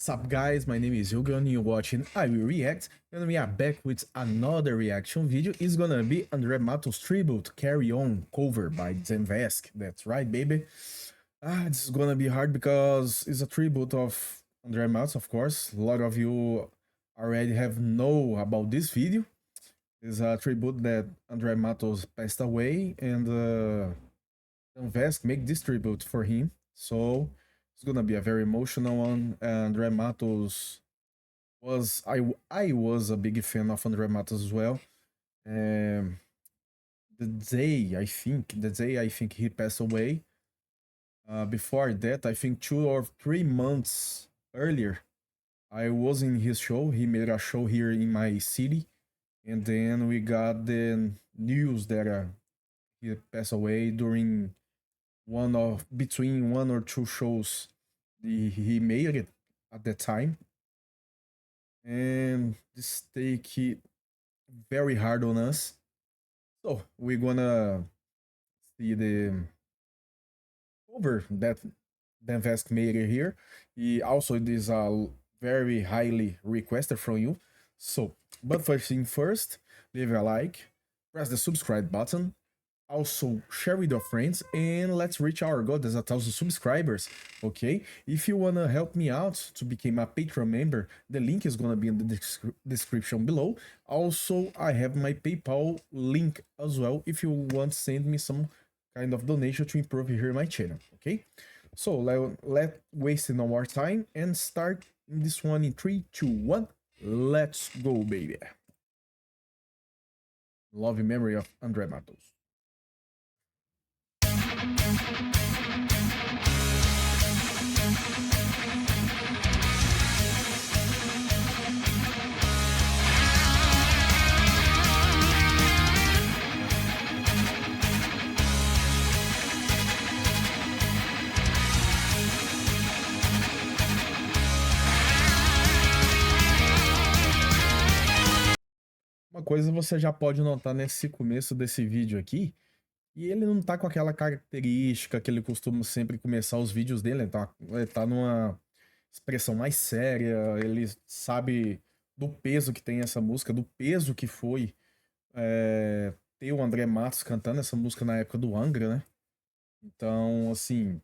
What's up guys, my name is Hugo and you're watching I Will React, and we are back with another reaction video. It's gonna be André Matos tribute Carry On cover by Zenvesk. That's right baby. This is gonna be hard because it's a tribute of André Matos, of course. A lot of you already have know about this video. It's a tribute that André Matos passed away, and Zenvesk make this tribute for him. So it's gonna be a very emotional one. André Matos I was a big fan of André Matos as well. Um, the day I think he passed away. Before that, I think 2 or 3 months earlier, I was in his show. He made a show here in my city, and then we got the news that he passed away during between 1 or 2 shows he made it at the time. And this take it very hard on us. So we're gonna see the cover that Zenvesk made it here. He also is a very highly requested from you. So, but first thing first, leave a like, press the subscribe button, also share with your friends, and let's reach our goal. There's 1,000 subscribers. Okay, if you wanna help me out to become a Patreon member, the link is gonna be in the description below. Also, I have my PayPal link as well if you want to send me some kind of donation to improve here my channel. Okay, so let waste no more time and start this one in 3, 2, 1. Let's go baby. Love in memory of André Matos. Uma coisa você já pode notar nesse começo desse vídeo aqui, e ele não tá com aquela característica que ele costuma sempre começar os vídeos dele, ele tá numa expressão mais séria, ele sabe do peso que tem essa música, do peso que foi ter o André Matos cantando essa música na época do Angra, né? Então, assim,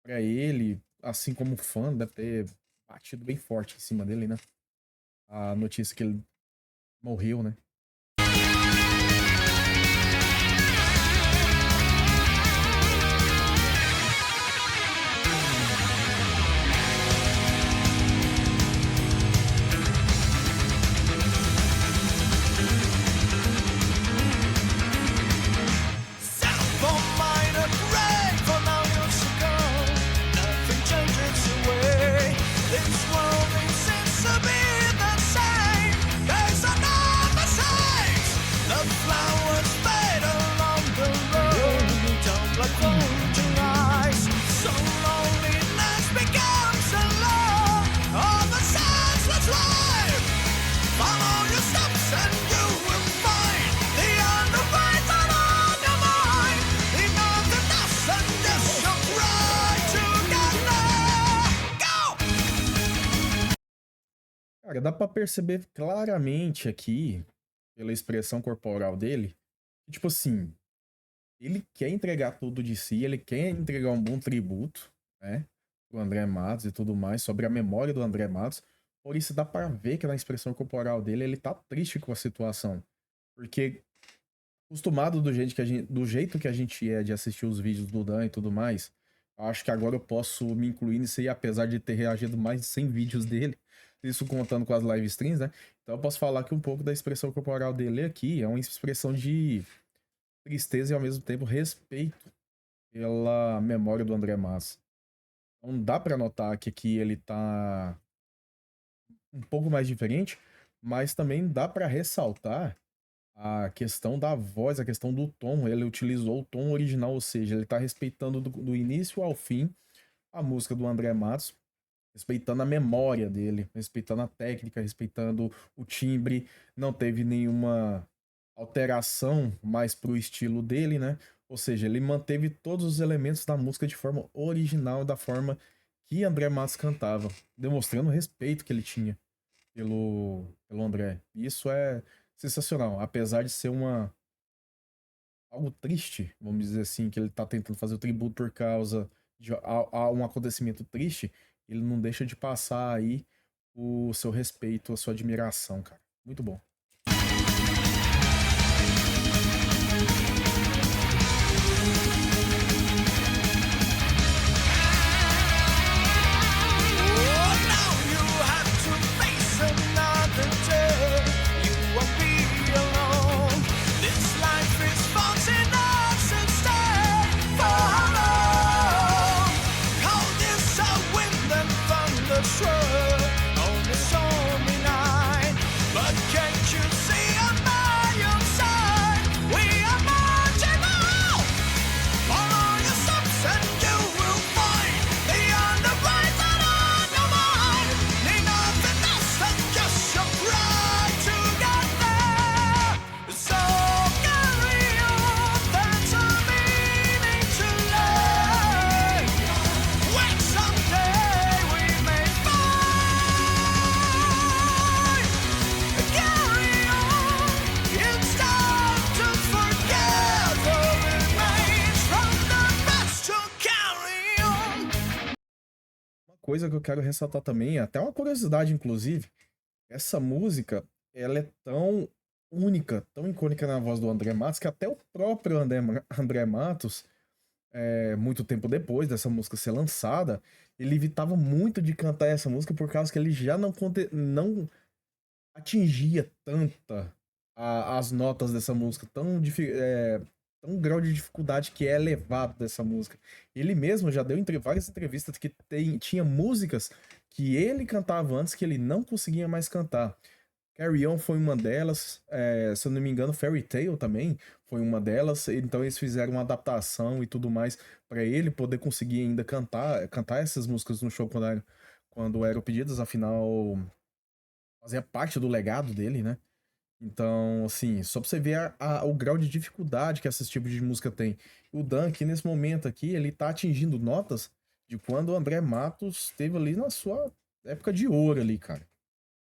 pra ele, assim como fã, deve ter batido bem forte em cima dele, né? A notícia que ele morreu, né? Cara, dá pra perceber claramente aqui, pela expressão corporal dele, que, tipo assim, ele quer entregar tudo de si, ele quer entregar um bom tributo, né, pro André Matos e tudo mais, sobre a memória do André Matos. Por isso dá pra ver que na expressão corporal dele, ele tá triste com a situação. Porque, acostumado do jeito que a gente é de assistir os vídeos do Dan e tudo mais, acho que agora eu posso me incluir nisso aí, apesar de ter reagido mais de 100 vídeos dele, isso contando com as live streams, né? Então eu posso falar que um pouco da expressão corporal dele aqui é uma expressão de tristeza e ao mesmo tempo respeito pela memória do André Matos. Então dá pra notar que aqui ele tá um pouco mais diferente, mas também dá pra ressaltar a questão da voz, a questão do tom. Ele utilizou o tom original, ou seja, ele tá respeitando do início ao fim a música do André Matos, respeitando a memória dele, respeitando a técnica, respeitando o timbre. Não teve nenhuma alteração mais pro estilo dele, né? Ou seja, ele manteve todos os elementos da música de forma original, da forma que André Matos cantava, demonstrando o respeito que ele tinha pelo André. E isso é sensacional, apesar de ser algo triste, vamos dizer assim, que ele tá tentando fazer o tributo por causa de a um acontecimento triste, ele não deixa de passar aí o seu respeito, a sua admiração, cara. Muito bom. Coisa que eu quero ressaltar também, até uma curiosidade, inclusive, essa música, ela é tão única, tão icônica na voz do André Matos, que até o próprio André Matos, muito tempo depois dessa música ser lançada, ele evitava muito de cantar essa música por causa que ele já não atingia as notas dessa música, tão grau de dificuldade que é elevado dessa música. Ele mesmo já deu várias entrevistas que tinha músicas que ele cantava antes que ele não conseguia mais cantar. Carry On foi uma delas, se eu não me engano, Fairy Tail também foi uma delas, então eles fizeram uma adaptação e tudo mais para ele poder conseguir ainda cantar essas músicas no show quando eram pedidas, afinal fazia parte do legado dele, né? Então, assim, só pra você ver o grau de dificuldade que esse tipo de música tem. O Dan, aqui nesse momento aqui, ele tá atingindo notas de quando o André Matos esteve ali na sua época de ouro ali, cara.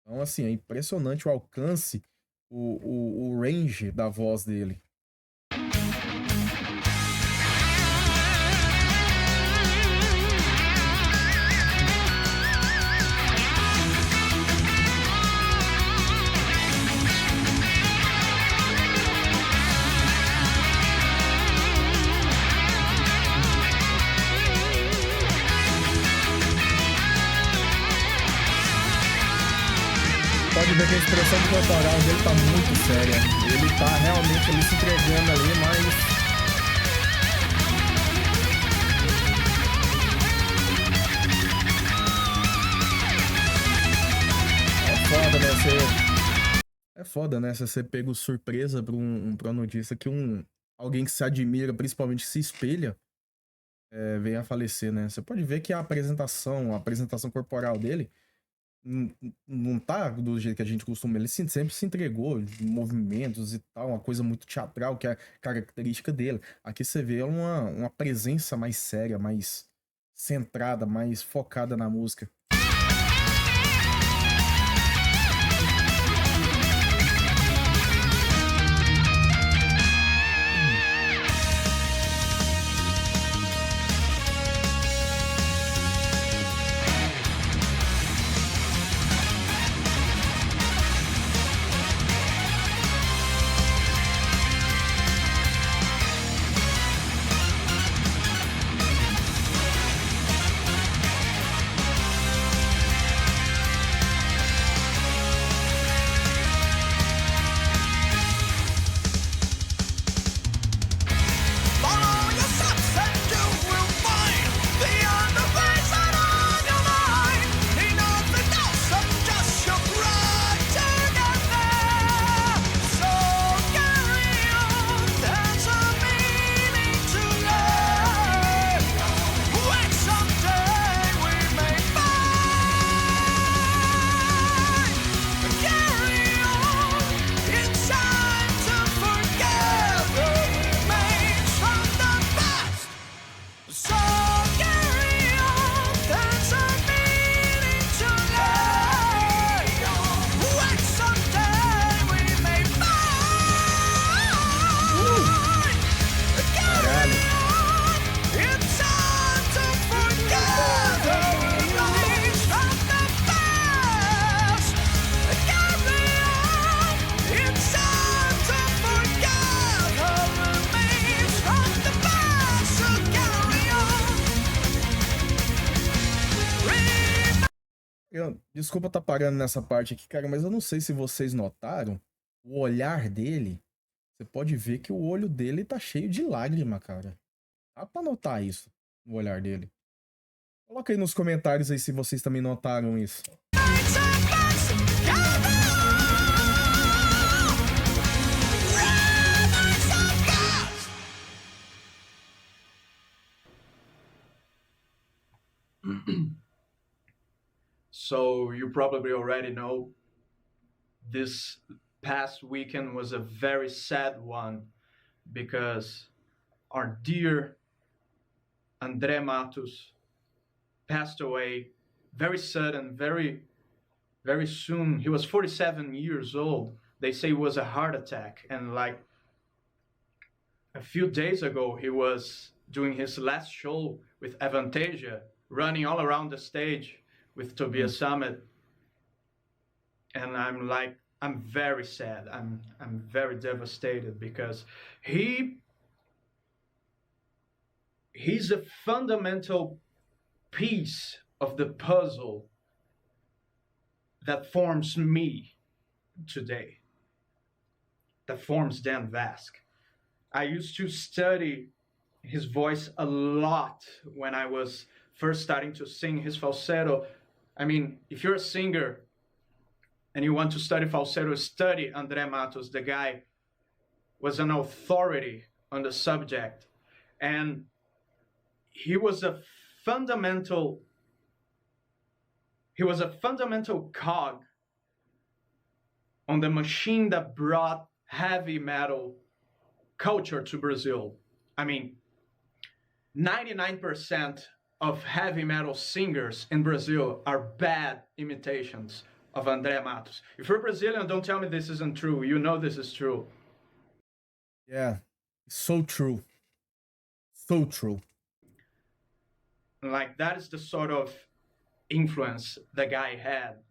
Então, assim, é impressionante o alcance, o range da voz dele. Pode ver que a expressão corporal dele tá muito séria. Ele tá realmente ali se entregando ali, mas foda, né? É foda, né? Se você pega surpresa pra pra uma notícia que alguém que se admira, principalmente se espelha, vem a falecer, né? Você pode ver que a apresentação corporal dele não tá do jeito que a gente costuma. Ele sempre se entregou, movimentos e tal, uma coisa muito teatral, que é característica dele. Aqui você vê uma presença mais séria, mais centrada, mais focada na música. Desculpa estar parando nessa parte aqui, cara, mas eu não sei se vocês notaram o olhar dele. Você pode ver que o olho dele tá cheio de lágrima, cara. Dá pra notar isso no olhar dele. Coloca aí nos comentários aí se vocês também notaram isso. So you probably already know this past weekend was a very sad one because our dear André Matos passed away very sudden, very soon. He was 47 years old. They say it was a heart attack. And like a few days ago, he was doing his last show with Avantasia, running all around the stage with Tobias Summit. And I'm very sad. I'm very devastated because he's a fundamental piece of the puzzle that forms me today, that forms Dan Vasc. I used to study his voice a lot when I was first starting to sing his falsetto. I mean, if you're a singer and you want to study falsetto, study André Matos. The guy was an authority on the subject. And he was a fundamental cog on the machine that brought heavy metal culture to Brazil. I mean, 99% of heavy metal singers in Brazil are bad imitations of André Matos. If you're Brazilian, don't tell me this isn't true. You know this is true. Yeah, so true. So true. Like, that is the sort of influence the guy had.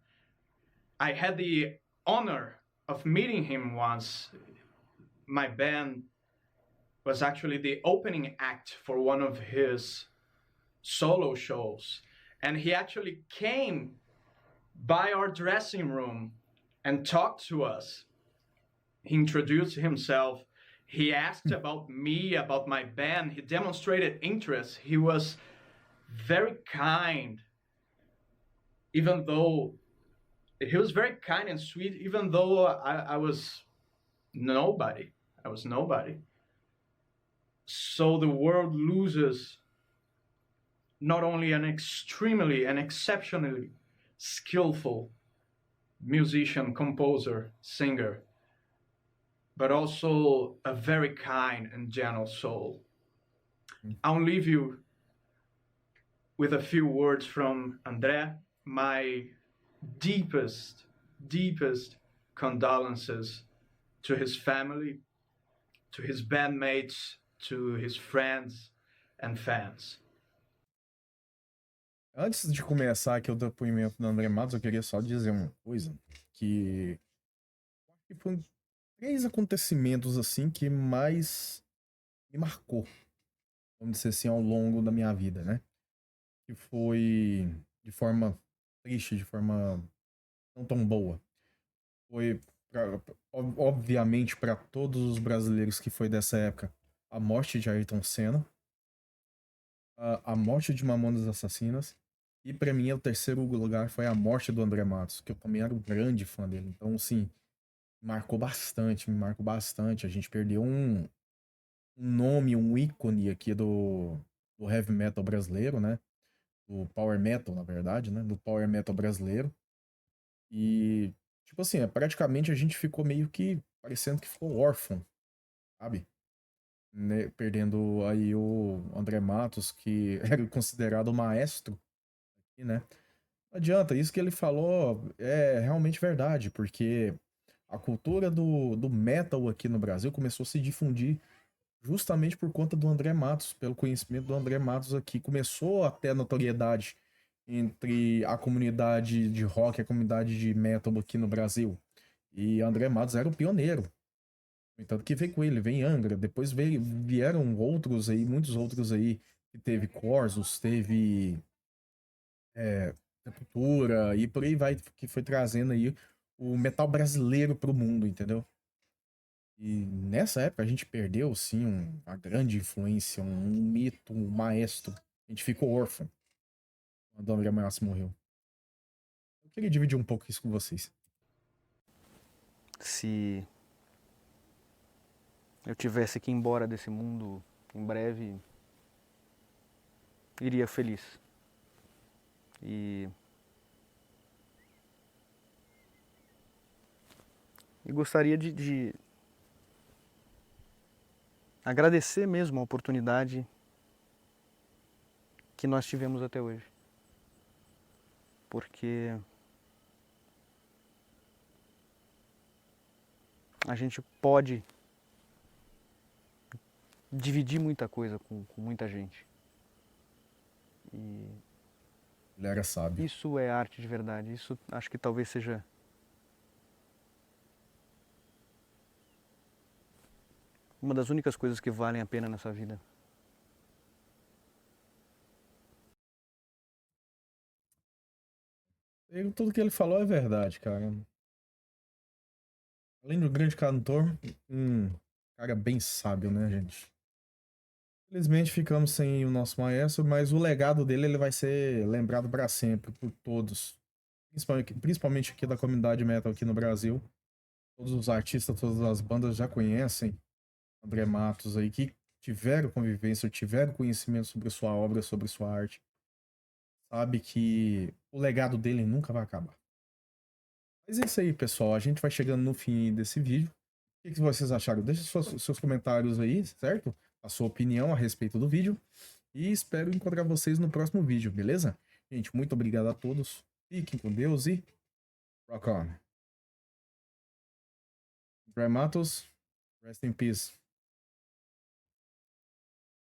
I had the honor of meeting him once. My band was actually the opening act for one of his solo shows. And he actually came by our dressing room and talked to us. He introduced himself. He asked about me, about my band. He demonstrated interest. He was very kind, even though he was very kind and sweet, even though I was nobody. I was nobody. So the world loses not only an exceptionally skillful musician, composer, singer, but also a very kind and gentle soul. I'll leave you with a few words from André. My deepest condolences to his family, to his bandmates, to his friends and fans. Antes de começar aqui o depoimento do André Matos, eu queria só dizer uma coisa, que foram 3 acontecimentos assim que mais me marcou, vamos dizer assim, ao longo da minha vida, né? Que foi de forma triste, de forma não tão boa. Foi, obviamente, para todos os brasileiros que foi dessa época, a morte de Ayrton Senna, a morte de Mamonas Assassinas, e para mim o terceiro lugar foi a morte do André Matos, que eu também era um grande fã dele. Então, assim, me marcou bastante. A gente perdeu um nome, um ícone aqui do heavy metal brasileiro, né? Do power metal, na verdade, né? Do power metal brasileiro. E, tipo assim, praticamente a gente ficou meio que parecendo que ficou órfão, sabe? Né? Perdendo aí o André Matos, que era considerado o maestro, né? Não adianta, isso que ele falou é realmente verdade, porque a cultura do metal aqui no Brasil começou a se difundir justamente por conta do André Matos, pelo conhecimento do André Matos aqui. Começou a ter notoriedade entre a comunidade de rock e a comunidade de metal aqui no Brasil. E André Matos era o pioneiro. No entanto que veio com ele, vem Angra, depois vieram outros aí, muitos outros aí, que teve Corsos, teve Sepultura e por aí vai, que foi trazendo aí o metal brasileiro pro mundo, entendeu? E nessa época a gente perdeu, sim, uma grande influência, um mito, um maestro. A gente ficou órfão quando o André Mayassi morreu. Eu queria dividir um pouco isso com vocês. Se eu tivesse que ir embora desse mundo em breve, iria feliz. E gostaria de agradecer mesmo a oportunidade que nós tivemos até hoje. Porque a gente pode dividir muita coisa com muita gente. E Ele era sábio. isso é arte de verdade. Isso acho que talvez seja uma das únicas coisas que valem a pena nessa vida. Tudo que ele falou é verdade, cara. Além do grande cantor, cara bem sábio, né, gente? Infelizmente ficamos sem o nosso maestro, mas o legado dele ele vai ser lembrado para sempre por todos. Principalmente aqui da comunidade metal aqui no Brasil. Todos os artistas, todas as bandas já conhecem André Matos aí, que tiveram convivência, tiveram conhecimento sobre sua obra, sobre sua arte. Sabe que o legado dele nunca vai acabar. Mas é isso aí, pessoal. A gente vai chegando no fim desse vídeo. O que vocês acharam? Deixe seus comentários aí, certo? A sua opinião a respeito do vídeo. E espero encontrar vocês no próximo vídeo, beleza? Gente, muito obrigado a todos. Fiquem com Deus e rock on. André Matos, rest in peace.